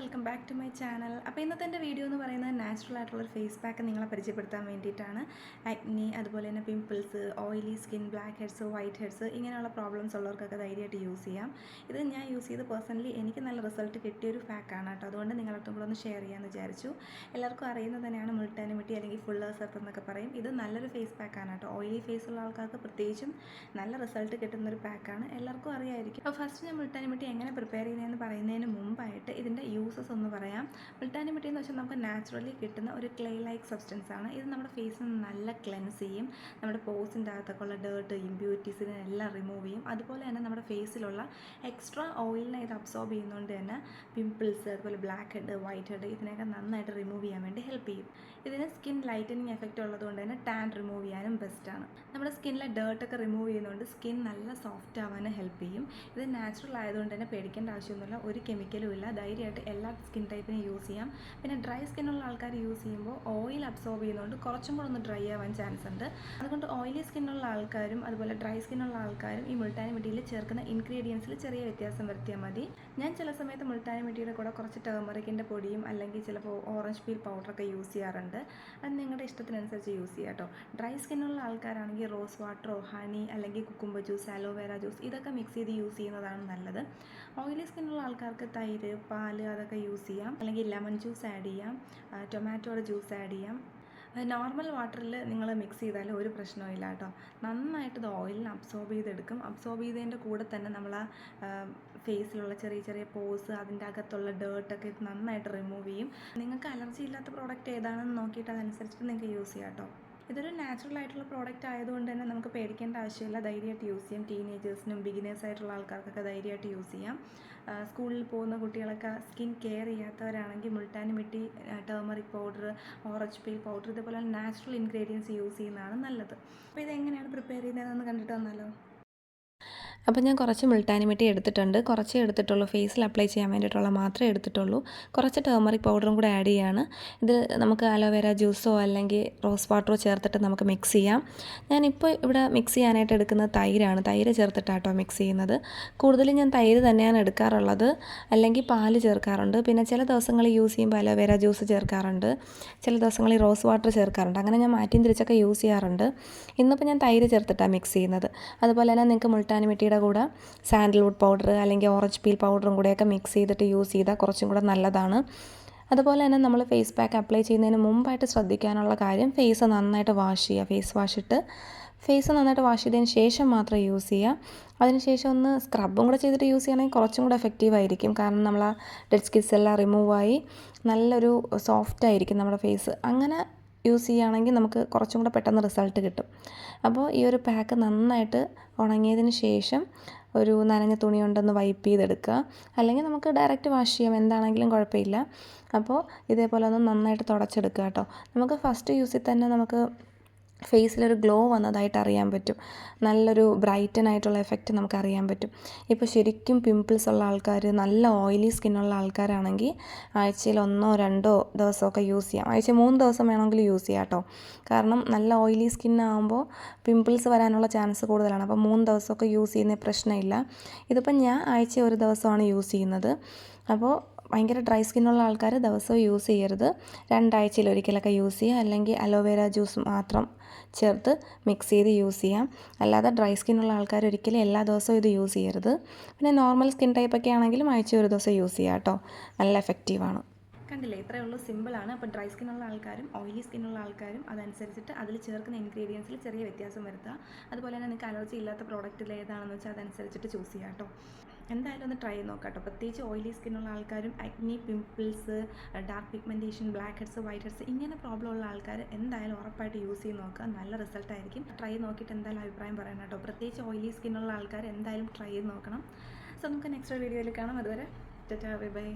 Welcome back to my channel. അപ്പോൾ ഇന്നത്തെ എൻ്റെ വീഡിയോ എന്ന് പറയുന്നത് നാച്ചുറൽ ആയിട്ടുള്ളൊരു ഫേസ് പാക്ക് നിങ്ങളെ പരിചയപ്പെടുത്താൻ വേണ്ടിയിട്ടാണ്. ആക്നി, അതുപോലെ തന്നെ pimples, oily skin, black heads, white heads ഇങ്ങനെയുള്ള പ്രോബ്ലംസ് ഉള്ളവർക്കൊക്കെ ധൈര്യമായിട്ട് യൂസ് ചെയ്യാം. ഇത് ഞാൻ യൂസ് ചെയ്ത് പേഴ്സണലി എനിക്ക് നല്ല റിസൾട്ട് കിട്ടിയൊരു പാക്കാണ് കേട്ടോ. അതുകൊണ്ട് നിങ്ങളടുത്തും കൂടെ ഒന്ന് ഷെയർ ചെയ്യാമെന്ന് വിചാരിച്ചു. എല്ലാവർക്കും അറിയുന്നത് തന്നെയാണ് മുൾട്ടാനിമിട്ടി അല്ലെങ്കിൽ ഫുള്ളേഴ്സ് എർത്ത് എന്നൊക്കെ പറയും. ഇത് നല്ലൊരു ഫേസ് പാക്കാണ് കേട്ടോ. ഓയിലി ഫേസ് ഉള്ള ആൾക്കാർക്ക് പ്രത്യേകിച്ചും നല്ല റിസൾട്ട് കിട്ടുന്നൊരു പാക്കാണ്, എല്ലാവർക്കും അറിയായിരിക്കും. അപ്പോൾ ഫസ്റ്റ് ഞാൻ മുൾട്ടാനിമിട്ടി എങ്ങനെ പ്രിപ്പയർ ചെയ്യുന്നതെന്ന് പറയുന്നതിന് മുമ്പായിട്ട് ഇതിൻ്റെ യൂസസ് ഒന്ന് പറയാം. മുൾട്ടാനിമിട്ടി എന്ന് വെച്ചാൽ നമുക്ക് നാച്ചുറലി കിട്ടുന്ന ഒരു ക്ലേ ലൈക്ക് സബ്സ്റ്റൻസ് ആണ്. ഇത് നമ്മുടെ ഫേസിന് നല്ല ക്ലെൻസ് ചെയ്യും, നമ്മുടെ പോസിൻ്റെ അകത്തൊക്കെ ഉള്ള ഡേർട്ട്, ഇമ്പ്യൂരിറ്റീസിനെ എല്ലാം റിമൂവ് ചെയ്യും. അതുപോലെ തന്നെ നമ്മുടെ ഫേസിലുള്ള എക്സ്ട്രാ ഓയിലിനെ ഇത് അബ്സോർബ് ചെയ്യുന്നതുകൊണ്ട് തന്നെ പിമ്പിൾസ്, അതുപോലെ ബ്ലാക്ക് ഹെഡ്, വൈറ്റ് ഹെഡ് ഇതിനെയൊക്കെ നന്നായിട്ട് റിമൂവ് ചെയ്യാൻ വേണ്ടി ഹെൽപ്പ് ചെയ്യും. ഇതിന് സ്കിൻ ലൈറ്റനിങ് എഫക്റ്റ് ഉള്ളതുകൊണ്ട് തന്നെ ടാൻ റിമൂവ് ചെയ്യാനും ബെസ്റ്റാണ്. നമ്മുടെ സ്കിന്നിലെ ഡേർട്ടൊക്കെ റിമൂവ് ചെയ്യുന്നതുകൊണ്ട് സ്കിൻ നല്ല സോഫ്റ്റ് ആവാനും ഹെൽപ്പ് ചെയ്യും. ഇത് നാച്ചുറൽ ആയതുകൊണ്ട് തന്നെ പേടിക്കേണ്ട ആവശ്യമൊന്നുമില്ല, ഒരു കെമിക്കലും ഇല്ല. ധൈര്യമായിട്ട് എല്ലാ സ്കിൻ ടൈപ്പിനും യൂസ് ചെയ്യാം. പിന്നെ ഡ്രൈ സ്കിന്നുള്ള ആൾക്കാർ യൂസ് ചെയ്യുമ്പോൾ ഓയിൽ അബ്സോർബ് ചെയ്യുന്നതുകൊണ്ട് കുറച്ചും കൂടെ ഒന്ന് ഡ്രൈ ആവാൻ ചാൻസ് ഉണ്ട്. അതുകൊണ്ട് ഓയിലി സ്കിന്നുള്ള ആൾക്കാരും അതുപോലെ ഡ്രൈ സ്കിന്നുള്ള ആൾക്കാരും ഈ മുൾട്ടാനിമിട്ടിയിൽ ചേർക്കുന്ന ഇൻഗ്രീഡിയൻസിൽ ചെറിയ വ്യത്യാസം വരുത്തിയാൽ മതി. ഞാൻ ചില സമയത്ത് മുൾട്ടാനിമിട്ടിയുടെ കൂടെ കുറച്ച് ടേമറിക്കിൻ്റെ പൊടിയും അല്ലെങ്കിൽ ചിലപ്പോൾ ഓറഞ്ച് പീൽ പൗഡറൊക്കെ യൂസ് ചെയ്യാറുണ്ട്. അത് നിങ്ങളുടെ ഇഷ്ടത്തിനനുസരിച്ച് യൂസ് ചെയ്യാം കേട്ടോ. ഡ്രൈ സ്കിന്നുള്ള ആൾക്കാരാണെങ്കിൽ റോസ് വാട്ടറോ ഹണി അല്ലെങ്കിൽ കുക്കുംബർ ജ്യൂസ്, അലോവേര ജ്യൂസ് ഇതൊക്കെ മിക്സ് ചെയ്ത് യൂസ് ചെയ്യുന്നതാണ് നല്ലത്. ഓയിലി സ്കിന്നുള്ള ആൾക്കാർക്ക് തൈര്, പാല് അതൊക്കെ യൂസ് ചെയ്യാം. അല്ലെങ്കിൽ ലെമൺ ജ്യൂസ് ആഡ് ചെയ്യാം, ടൊമാറ്റോയുടെ ജ്യൂസ് ആഡ് ചെയ്യാം. നോർമൽ വാട്ടറിൽ നിങ്ങൾ മിക്സ് ചെയ്താൽ ഒരു പ്രശ്നവും ഇല്ല കേട്ടോ. നന്നായിട്ട് ഇത് ഓയിലിനെ അബ്സോർബ് ചെയ്തെടുക്കും. അബ്സോർബ് ചെയ്തതിൻ്റെ കൂടെ തന്നെ നമ്മൾ ഫേസിലുള്ള ചെറിയ ചെറിയ പോസ്, അതിൻ്റെ അകത്തുള്ള ഡേർട്ടൊക്കെ ഇത് നന്നായിട്ട് റിമൂവ് ചെയ്യും. നിങ്ങൾക്ക് അലർജി ഇല്ലാത്ത പ്രോഡക്റ്റ് ഏതാണെന്ന് നോക്കിയിട്ട് അതനുസരിച്ചിട്ട് നിങ്ങൾക്ക് യൂസ് ചെയ്യാം കേട്ടോ. ഇതൊരു നാച്ചുറൽ ആയിട്ടുള്ള പ്രോഡക്റ്റ് ആയതുകൊണ്ട് തന്നെ നമുക്ക് പേടിക്കേണ്ട ആവശ്യമില്ല, ധൈര്യമായിട്ട് യൂസ് ചെയ്യാം. ടീനേജേഴ്സിനും ബിഗിനേഴ്സ് ആയിട്ടുള്ള ആൾക്കാർക്കൊക്കെ ധൈര്യമായിട്ട് യൂസ് ചെയ്യാം. സ്കൂളിൽ പോകുന്ന കുട്ടികളൊക്കെ സ്കിൻ കെയർ ചെയ്യാത്തവരാണെങ്കിൽ multani mitti, turmeric powder, orange peel powder ഇതുപോലെ നാച്ചുറൽ ഇൻഗ്രീഡിയൻസ് യൂസ് ചെയ്യുന്നതാണ് നല്ലത്. അപ്പോൾ ഇതെങ്ങനെയാണ് പ്രിപ്പയർ ചെയ്യുന്നതെന്ന് കണ്ടിട്ട് വന്നാലോ. അപ്പോൾ ഞാൻ കുറച്ച് മുൾട്ടാനിമിട്ടി എടുത്തിട്ടുണ്ട്, കുറച്ചേ എടുത്തിട്ടുള്ളൂ. ഫേസിൽ അപ്ലൈ ചെയ്യാൻ വേണ്ടിയിട്ടുള്ള മാത്രമേ എടുത്തിട്ടുള്ളൂ. കുറച്ച് ടേമറിക് പൗഡറും കൂടെ ആഡ് ചെയ്യാണ്. ഇത് നമുക്ക് അലോവേര ജ്യൂസോ അല്ലെങ്കിൽ റോസ് വാട്ടറോ ചേർത്തിട്ട് നമുക്ക് മിക്സ് ചെയ്യാം. ഞാനിപ്പോൾ ഇവിടെ മിക്സ് ചെയ്യാനായിട്ട് എടുക്കുന്നത് തൈരാണ്. തൈര് ചേർത്തിട്ടാട്ടോ മിക്സ് ചെയ്യുന്നത്. കൂടുതലും ഞാൻ തൈര് തന്നെയാണ് എടുക്കാറുള്ളത്, അല്ലെങ്കിൽ പാല് ചേർക്കാറുണ്ട്. പിന്നെ ചില ദിവസങ്ങളിൽ യൂസ് ചെയ്യുമ്പോൾ അലോവേര ജ്യൂസ് ചേർക്കാറുണ്ട്, ചില ദിവസങ്ങളിൽ റോസ് വാട്ടർ ചേർക്കാറുണ്ട്. അങ്ങനെ ഞാൻ മാറ്റിയും തിരിച്ചൊക്കെ യൂസ് ചെയ്യാറുണ്ട്. ഇന്നിപ്പോൾ ഞാൻ തൈര് ചേർത്തിട്ടാണ് മിക്സ് ചെയ്യുന്നത്. അതുപോലെ തന്നെ നിങ്ങൾക്ക് മുൾട്ടാനിമിട്ടിയുടെ കൂടെ സാൻഡൽവുഡ് പൗഡർ അല്ലെങ്കിൽ ഓറഞ്ച് പീൽ പൗഡറും കൂടെയൊക്കെ മിക്സ് ചെയ്തിട്ട് യൂസ് ചെയ്താൽ കുറച്ചും കൂടെ നല്ലതാണ്. അതുപോലെ തന്നെ നമ്മൾ ഫേസ് പാക്ക് അപ്ലൈ ചെയ്യുന്നതിന് മുമ്പായിട്ട് ശ്രദ്ധിക്കാനുള്ള കാര്യം, ഫേസ് നന്നായിട്ട് വാഷ് ചെയ്യുക. ഫേസ് നന്നായിട്ട് വാഷ് ചെയ്തതിന് ശേഷം മാത്രം യൂസ് ചെയ്യുക. അതിനുശേഷം ഒന്ന് സ്ക്രബും കൂടെ ചെയ്തിട്ട് യൂസ് ചെയ്യണമെങ്കിൽ കുറച്ചും കൂടെ എഫക്റ്റീവ് ആയിരിക്കും. കാരണം നമ്മൾ ആ ഡെഡ് സ്കിൻസ് എല്ലാം റിമൂവായി നല്ലൊരു സോഫ്റ്റ് ആയിരിക്കും നമ്മുടെ ഫേസ്. അങ്ങനെ യൂസ് ചെയ്യുകയാണെങ്കിൽ നമുക്ക് കുറച്ചും കൂടെ പെട്ടെന്ന് റിസൾട്ട് കിട്ടും. അപ്പോൾ ഈ ഒരു പാക്ക് നന്നായിട്ട് ഉണങ്ങിയതിന് ശേഷം ഒരു നനഞ്ഞ തുണി കൊണ്ടൊന്ന് വൈപ്പ് ചെയ്തെടുക്കുക, അല്ലെങ്കിൽ നമുക്ക് ഡയറക്റ്റ് വാഷ് ചെയ്യാം, എന്താണെങ്കിലും കുഴപ്പമില്ല. അപ്പോൾ ഇതേപോലെ ഒന്ന് നന്നായിട്ട് തുടച്ചെടുക്കുക കേട്ടോ. നമുക്ക് ഫസ്റ്റ് യൂസിൽ തന്നെ നമുക്ക് ഫേസിലൊരു ഗ്ലോ വന്നതായിട്ട് അറിയാൻ പറ്റും. നല്ലൊരു ബ്രൈറ്റൻ ആയിട്ടുള്ള എഫക്റ്റ് നമുക്ക് അറിയാൻ പറ്റും. ഇപ്പോൾ ശരിക്കും പിമ്പിൾസ് ഉള്ള ആൾക്കാർ, നല്ല ഓയിലി സ്കിന്നുള്ള ആൾക്കാരാണെങ്കിൽ ആഴ്ചയിൽ 1-2 ദിവസമൊക്കെ യൂസ് ചെയ്യാം. ആഴ്ച 3 ദിവസം വേണമെങ്കിൽ യൂസ് ചെയ്യാം കേട്ടോ. കാരണം നല്ല ഓയിലി സ്കിന്നാകുമ്പോൾ പിമ്പിൾസ് വരാനുള്ള ചാൻസ് കൂടുതലാണ്. അപ്പോൾ 3 ദിവസമൊക്കെ യൂസ് ചെയ്യുന്ന പ്രശ്നമില്ല. ഇതിപ്പോൾ ഞാൻ ആഴ്ച 1 ദിവസമാണ് യൂസ് ചെയ്യുന്നത്. അപ്പോൾ ഭയങ്കര ഡ്രൈ സ്കിന്നുള്ള ആൾക്കാർ ദിവസവും യൂസ് ചെയ്യരുത്, 2 ആഴ്ചയിൽ ഒരിക്കലൊക്കെ യൂസ് ചെയ്യുക. അല്ലെങ്കിൽ അലോവേര ജ്യൂസ് മാത്രം ചേർത്ത് മിക്സ് ചെയ്ത് യൂസ് ചെയ്യാം. അല്ലാതെ ഡ്രൈ സ്കിന്നുള്ള ആൾക്കാർ ഒരിക്കലും എല്ലാ ദിവസവും ഇത് യൂസ് ചെയ്യരുത്. പിന്നെ നോർമൽ സ്കിൻ ടൈപ്പൊക്കെ ആണെങ്കിലും ആഴ്ച 1 ദിവസം യൂസ് ചെയ്യാം കേട്ടോ. നല്ല എഫക്റ്റീവാണ്. കണ്ടില്ലേ, ഇത്രയേ ഉള്ളൂ, സിമ്പിളാണ്. അപ്പോൾ ഡ്രൈ സ്കിന്നുള്ള ആൾക്കാരും ഓയിലി സ്കിന്നുള്ള ആൾക്കാരും അതനുസരിച്ചിട്ട് അതിൽ ചേർക്കുന്ന ഇൻഗ്രീഡിയൻസിൽ ചെറിയ വ്യത്യാസം വരുത്തുക. അതുപോലെ തന്നെ നിങ്ങൾക്ക് അലർജി ഇല്ലാത്ത പ്രോഡക്റ്റിൽ ഏതാണെന്ന് വെച്ചാൽ അതനുസരിച്ചിട്ട് ചൂസ് ചെയ്യാം കേട്ടോ. എന്തായാലും ഒന്ന് ട്രൈ ചെയ്ത് നോക്കാം കേട്ടോ. പ്രത്യേകിച്ച് ഓയിലി സ്കിന്നുള്ള ആൾക്കാരും acne, pimples, dark pigmentation, black heads, white heads ഇങ്ങനെ പ്രോബ്ലം ഉള്ള ആൾക്കാർ എന്തായാലും ഉറപ്പായിട്ട് യൂസ് ചെയ്ത് നോക്കുക. നല്ല റിസൾട്ടായിരിക്കും. ട്രൈ നോക്കിയിട്ട് എന്തായാലും അഭിപ്രായം പറയണം കേട്ടോ. പ്രത്യേകിച്ച് ഓയിലി സ്കിന്നുള്ള ആൾക്കാർ എന്തായാലും ട്രൈ ചെയ്ത് നോക്കണം. സോ നമുക്ക് നെക്സ്റ്റ് വീഡിയോയിൽ കാണാം. അതുവരെ ടാറ്റാ, ബൈ ബൈ.